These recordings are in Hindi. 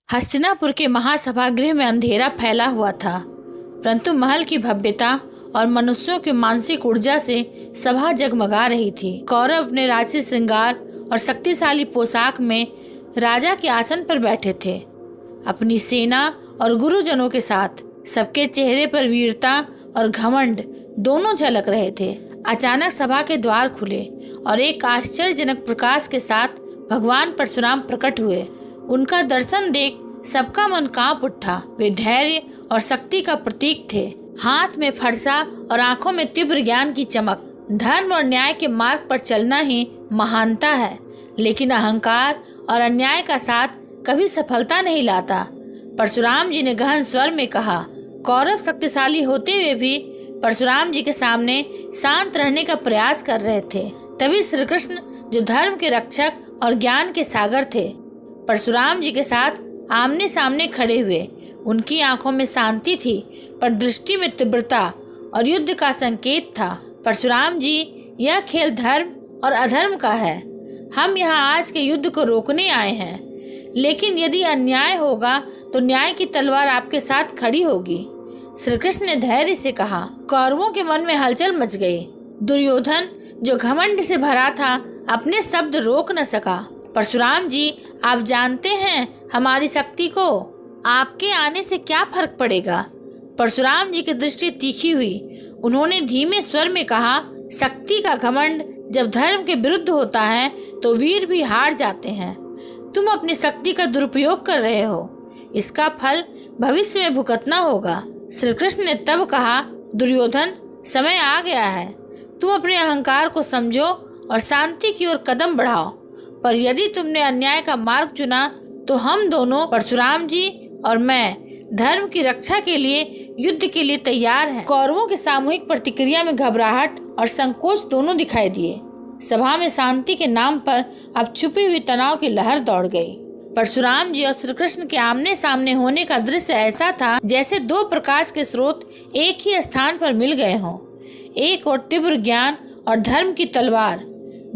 हस्तिनापुर के महासभागृह में अंधेरा फैला हुआ था, परंतु महल की भव्यता और मनुष्यों की मानसिक ऊर्जा से सभा जगमगा रही थी। कौरव अपने राजसी श्रृंगार और शक्तिशाली पोशाक में राजा के आसन पर बैठे थे, अपनी सेना और गुरुजनों के साथ। सबके चेहरे पर वीरता और घमंड दोनों झलक रहे थे। अचानक सभा के द्वार खुले और एक आश्चर्यजनक प्रकाश के साथ भगवान परशुराम प्रकट हुए। उनका दर्शन देख सबका मन कांप उठा। वे धैर्य और शक्ति का प्रतीक थे। हाथ में फरसा और आंखों में तीव्र ज्ञान की चमक। धर्म और न्याय के मार्ग पर चलना ही महानता है, लेकिन अहंकार और अन्याय का साथ कभी सफलता नहीं लाता। परशुराम जी ने गहन स्वर में कहा। कौरव शक्तिशाली होते हुए भी परशुराम जी के सामने शांत रहने का प्रयास कर रहे थे। तभी श्री कृष्ण, जो धर्म के रक्षक और ज्ञान के सागर थे, परशुराम जी के साथ आमने सामने खड़े हुए। उनकी आंखों में शांति थी, पर दृष्टि में तीव्रता और युद्ध का संकेत था। परशुराम जी, यह खेल धर्म और अधर्म का है। हम यहाँ आज के युद्ध को रोकने आए हैं, लेकिन यदि अन्याय होगा तो न्याय की तलवार आपके साथ खड़ी होगी। श्री कृष्ण ने धैर्य से कहा। कौरवों के मन में हलचल मच गई। दुर्योधन, जो घमंड से भरा था, अपने शब्द रोक न सका। परशुराम जी, आप जानते हैं हमारी शक्ति को आपके आने से क्या फर्क पड़ेगा? परशुराम जी की दृष्टि तीखी हुई। उन्होंने धीमे स्वर में कहा, शक्ति का घमंड जब धर्म के विरुद्ध होता है तो वीर भी हार जाते हैं। तुम अपनी शक्ति का दुरुपयोग कर रहे हो, इसका फल भविष्य में भुगतना होगा। श्री कृष्ण ने तब कहा, दुर्योधन, समय आ गया है। तुम अपने अहंकार को समझो और शांति की ओर कदम बढ़ाओ। पर यदि तुमने अन्याय का मार्ग चुना तो हम दोनों, परशुराम जी और मैं, धर्म की रक्षा के लिए युद्ध के लिए तैयार हैं। कौरवों की सामूहिक प्रतिक्रिया में घबराहट और संकोच दोनों दिखाई दिए। सभा में शांति के नाम पर अब छुपी हुई तनाव की लहर दौड़ गई। परशुराम जी और श्री कृष्ण के आमने सामने होने का दृश्य ऐसा था जैसे दो प्रकाश के स्रोत एक ही स्थान पर मिल गए हों। एक ओर तीव्र ज्ञान और धर्म की तलवार,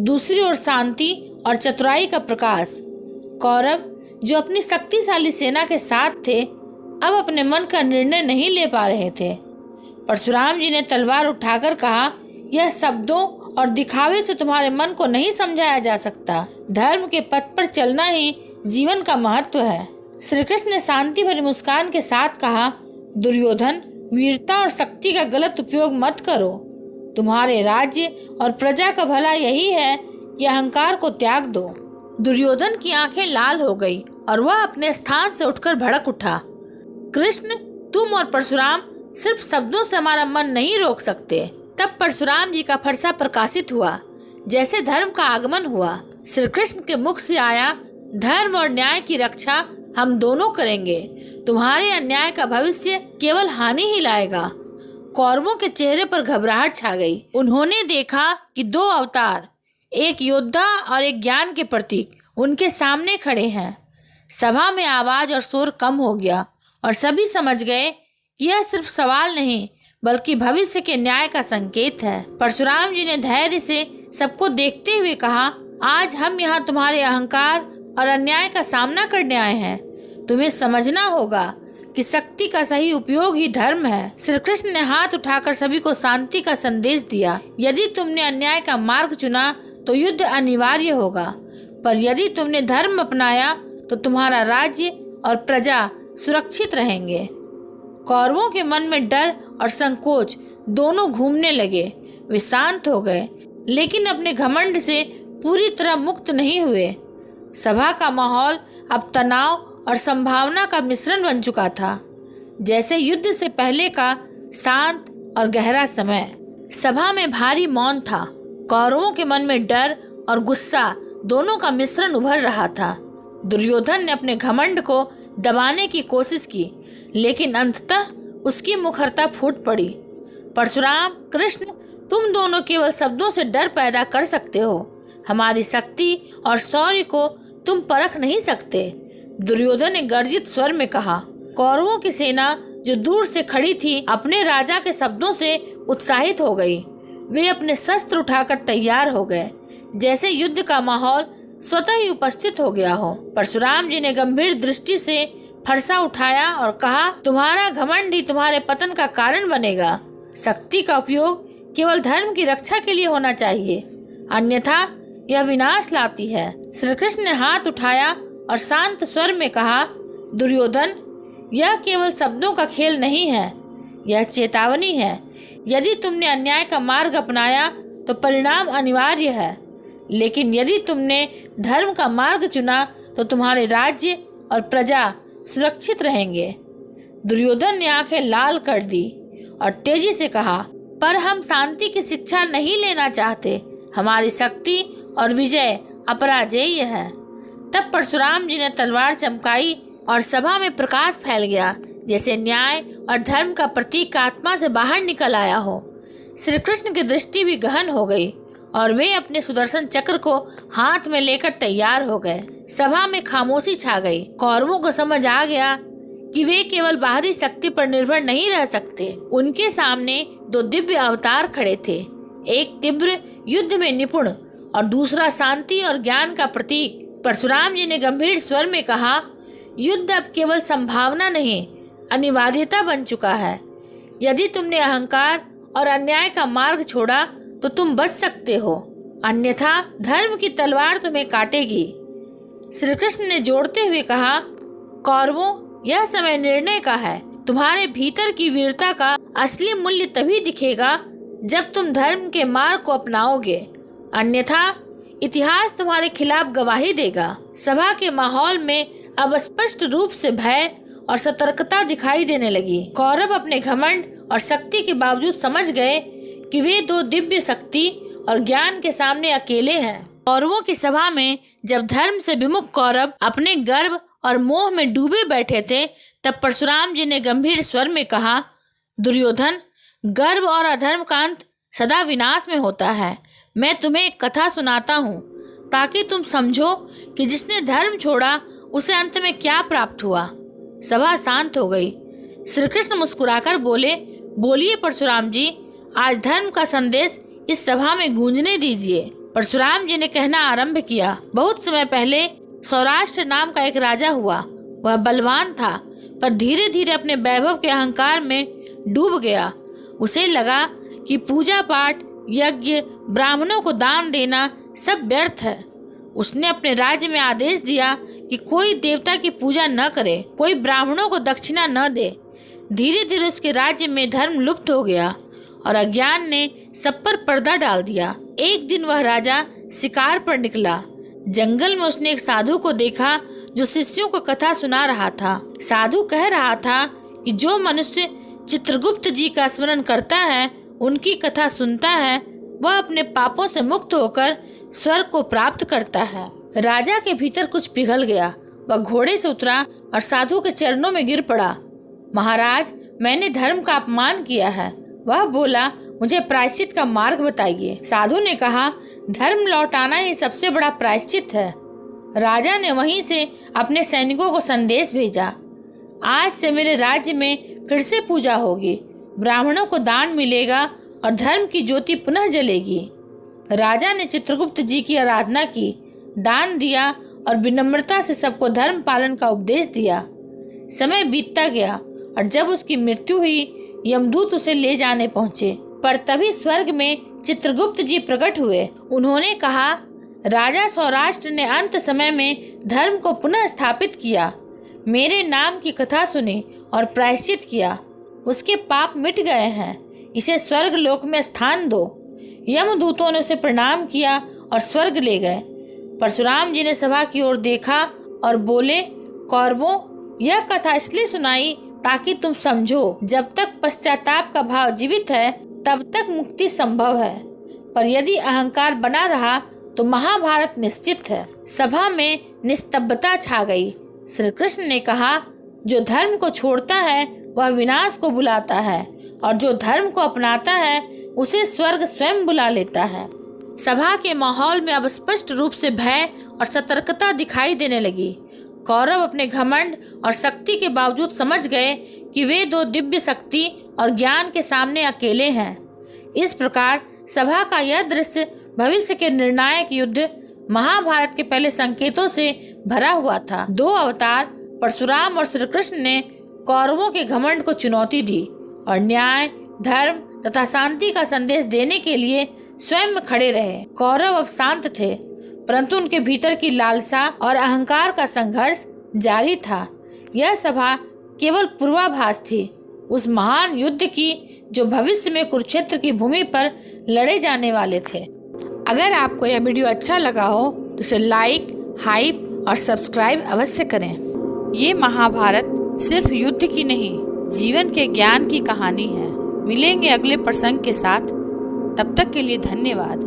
दूसरी ओर शांति और चतुराई का प्रकाश। कौरव, जो अपनी शक्तिशाली सेना के साथ थे, अब अपने मन का निर्णय नहीं ले पा रहे थे। परशुराम जी ने तलवार उठाकर कहा, यह शब्दों और दिखावे से तुम्हारे मन को नहीं समझाया जा सकता। धर्म के पथ पर चलना ही जीवन का महत्व है। श्री कृष्ण ने शांति भरी मुस्कान के साथ कहा, दुर्योधन, वीरता और शक्ति का गलत उपयोग मत करो। तुम्हारे राज्य और प्रजा का भला यही है कि अहंकार को त्याग दो। दुर्योधन की आंखें लाल हो गई और वह अपने स्थान से उठकर भड़क उठा। कृष्ण, तुम और परशुराम सिर्फ शब्दों से हमारा मन नहीं रोक सकते। तब परशुराम जी का फरसा प्रकाशित हुआ, जैसे धर्म का आगमन हुआ। श्री कृष्ण के मुख से आया, धर्म और न्याय की रक्षा हम दोनों करेंगे। तुम्हारे अन्याय का भविष्य केवल हानि ही लाएगा। कौरवों के चेहरे पर घबराहट छा गई। उन्होंने देखा कि दो अवतार, एक योद्धा और एक ज्ञान के प्रतीक, उनके सामने खड़े हैं। सभा में आवाज और शोर कम हो गया और सभी समझ गए कि यह सिर्फ सवाल नहीं बल्कि भविष्य के न्याय का संकेत है। परशुराम जी ने धैर्य से सबको देखते हुए कहा, आज हम यहाँ तुम्हारे अहंकार और अन्याय का सामना करने आए हैं। तुम्हें समझना होगा कि शक्ति का सही उपयोग ही धर्म है। श्री कृष्ण ने हाथ उठाकर सभी को शांति का संदेश दिया। यदि तुमने अन्याय का मार्ग चुना तो युद्ध अनिवार्य होगा, पर यदि तुमने धर्म अपनाया तो तुम्हारा राज्य और प्रजा सुरक्षित रहेंगे। कौरवों के मन में डर और संकोच दोनों घूमने लगे। वे शांत हो गए, लेकिन अपने घमंड से पूरी तरह मुक्त नहीं हुए। सभा का माहौल अब तनाव और संभावना का मिश्रण बन चुका था, जैसे युद्ध से पहले का शांत और गहरा समय। सभा में भारी मौन था। कौरवों के मन में डर और गुस्सा दोनों का मिश्रण उभर रहा था। दुर्योधन ने अपने घमंड को दबाने की कोशिश की, लेकिन अंततः उसकी मुखरता फूट पड़ी। परशुराम, कृष्ण, तुम दोनों केवल शब्दों से डर पैदा कर सकते हो। हमारी शक्ति और शौर्य को तुम परख नहीं सकते। दुर्योधन ने गर्जित स्वर में कहा। कौरवों की सेना, जो दूर से खड़ी थी, अपने राजा के शब्दों से उत्साहित हो गई। वे अपने शस्त्र उठाकर तैयार हो गए, जैसे युद्ध का माहौल स्वतः ही उपस्थित हो गया हो। परशुराम जी ने गंभीर दृष्टि से फरसा उठाया और कहा, तुम्हारा घमंड ही तुम्हारे पतन का कारण बनेगा। शक्ति का उपयोग केवल धर्म की रक्षा के लिए होना चाहिए, अन्यथा यह विनाश लाती है। श्री कृष्ण ने हाथ उठाया और शांत स्वर में कहा, दुर्योधन, यह केवल शब्दों का खेल नहीं है, यह चेतावनी है। यदि तुमने अन्याय का मार्ग अपनाया तो परिणाम अनिवार्य है, लेकिन यदि तुमने धर्म का मार्ग चुना तो तुम्हारे राज्य और प्रजा सुरक्षित रहेंगे। दुर्योधन ने आंखें लाल कर दी और तेजी से कहा, पर हम शांति की शिक्षा नहीं लेना चाहते। हमारी शक्ति और विजय अपराजेय है। तब परशुराम जी ने तलवार चमकाई और सभा में प्रकाश फैल गया, जैसे न्याय और धर्म का प्रतीक आत्मा से बाहर निकल आया हो। श्री कृष्ण की दृष्टि भी गहन हो गई और वे अपने सुदर्शन चक्र को हाथ में लेकर तैयार हो गए। सभा में खामोशी छा गई। कौरवों को समझ आ गया कि वे केवल बाहरी शक्ति पर निर्भर नहीं रह सकते। उनके सामने दो दिव्य अवतार खड़े थे, एक तीव्र युद्ध में निपुण और दूसरा शांति और ज्ञान का प्रतीक। परशुराम जी ने गंभीर स्वर में कहा, युद्ध अब केवल संभावना नहीं, अनिवार्यता बन चुका है। यदि तुमने अहंकार और अन्याय का मार्ग छोड़ा तो तुम बच सकते हो, अन्यथा धर्म की तलवार तुम्हें काटेगी। श्री कृष्ण ने जोड़ते हुए कहा, कौरवों, यह समय निर्णय का है। तुम्हारे भीतर की वीरता का असली मूल्य तभी दिखेगा जब तुम धर्म के मार्ग को अपनाओगे, अन्यथा इतिहास तुम्हारे खिलाफ गवाही देगा। सभा के माहौल में अब स्पष्ट रूप से भय और सतर्कता दिखाई देने लगी। कौरव अपने घमंड और शक्ति के बावजूद समझ गए कि वे दो दिव्य शक्ति और ज्ञान के सामने अकेले हैं। कौरवों की सभा में जब धर्म से विमुख कौरव अपने गर्व और मोह में डूबे बैठे थे, तब परशुराम जी ने गंभीर स्वर में कहा, दुर्योधन, गर्व और अधर्म का अंत सदा विनाश में होता है। मैं तुम्हें एक कथा सुनाता हूँ ताकि तुम समझो कि जिसने धर्म छोड़ा उसे अंत में क्या प्राप्त हुआ। सभा शांत हो गई। श्री कृष्ण मुस्कुराकर बोले, बोलिए परशुराम जी, आज धर्म का संदेश इस सभा में गूंजने दीजिए। परशुराम जी ने कहना आरंभ किया, बहुत समय पहले सौराष्ट्र नाम का एक राजा हुआ। वह बलवान था, पर धीरे धीरे अपने वैभव के अहंकार में डूब गया। उसे लगा कि पूजा पाठ, यज्ञ, ब्राह्मणों को दान देना सब व्यर्थ है। उसने अपने राज्य में आदेश दिया कि कोई देवता की पूजा न करे, कोई ब्राह्मणों को दक्षिणा न दे। धीरे धीरे उसके राज्य में धर्म लुप्त हो गया और अज्ञान ने सब पर पर्दा डाल दिया। एक दिन वह राजा शिकार पर निकला। जंगल में उसने एक साधु को देखा जो शिष्यों को कथा सुना रहा था। साधु कह रहा था कि जो मनुष्य चित्रगुप्त जी का स्मरण करता है, उनकी कथा सुनता है, वह अपने पापों से मुक्त होकर स्वर्ग को प्राप्त करता है। राजा के भीतर कुछ पिघल गया। वह घोड़े से उतरा और साधु के चरणों में गिर पड़ा। महाराज, मैंने धर्म का अपमान किया है। वह बोला, मुझे प्रायश्चित का मार्ग बताइए। साधु ने कहा, धर्म लौटाना ही सबसे बड़ा प्रायश्चित है। राजा ने वहीं से अपने सैनिकों को संदेश भेजा, आज से मेरे राज्य में फिर से पूजा होगी, ब्राह्मणों को दान मिलेगा और धर्म की ज्योति पुनः जलेगी। राजा ने चित्रगुप्त जी की आराधना की, दान दिया और विनम्रता से सबको धर्म पालन का उपदेश दिया। समय बीतता गया और जब उसकी मृत्यु हुई, यमदूत उसे ले जाने पहुंचे, पर तभी स्वर्ग में चित्रगुप्त जी प्रकट हुए। उन्होंने कहा, राजा सौराष्ट्र ने अंत समय में धर्म को पुनः स्थापित किया, मेरे नाम की कथा सुनी और प्रायश्चित किया, उसके पाप मिट गए हैं, इसे स्वर्ग लोक में स्थान दो। यमदूतों ने उसे प्रणाम किया और स्वर्ग ले गए। परशुराम जी ने सभा की ओर देखा और बोले, कौरवों, यह कथा इसलिए सुनाई ताकि तुम समझो, जब तक पश्चाताप का भाव जीवित है तब तक मुक्ति संभव है, पर यदि अहंकार बना रहा तो महाभारत निश्चित है। सभा में निस्तब्धता छा गई। श्री कृष्ण ने कहा, जो धर्म को छोड़ता है वह विनाश को बुलाता है और जो धर्म को अपनाता है उसे स्वर्ग स्वयं बुला लेता है। सभा के माहौल में अब स्पष्ट रूप से भय और सतर्कता दिखाई देने लगी। कौरव अपने घमंड और शक्ति के बावजूद समझ गए कि वे दो दिव्य शक्ति और ज्ञान के सामने अकेले हैं। इस प्रकार सभा का यह दृश्य भविष्य के निर्णायक युद्ध महाभारत के पहले संकेतों से भरा हुआ था। दो अवतार परशुराम और श्री कृष्ण ने कौरवों के घमंड को चुनौती दी और न्याय, धर्म तथा शांति का संदेश देने के लिए स्वयं में खड़े रहे। कौरव अब शांत थे, परंतु उनके भीतर की लालसा और अहंकार का संघर्ष जारी था। यह सभा केवल पूर्वाभास थी उस महान युद्ध की जो भविष्य में कुरुक्षेत्र की भूमि पर लड़े जाने वाले थे। अगर आपको यह वीडियो अच्छा लगा हो तो इसे लाइक, हाइप और सब्सक्राइब अवश्य करें। ये महाभारत सिर्फ युद्ध की नहीं, जीवन के ज्ञान की कहानी है। मिलेंगे अगले प्रसंग के साथ, तब तक के लिए धन्यवाद।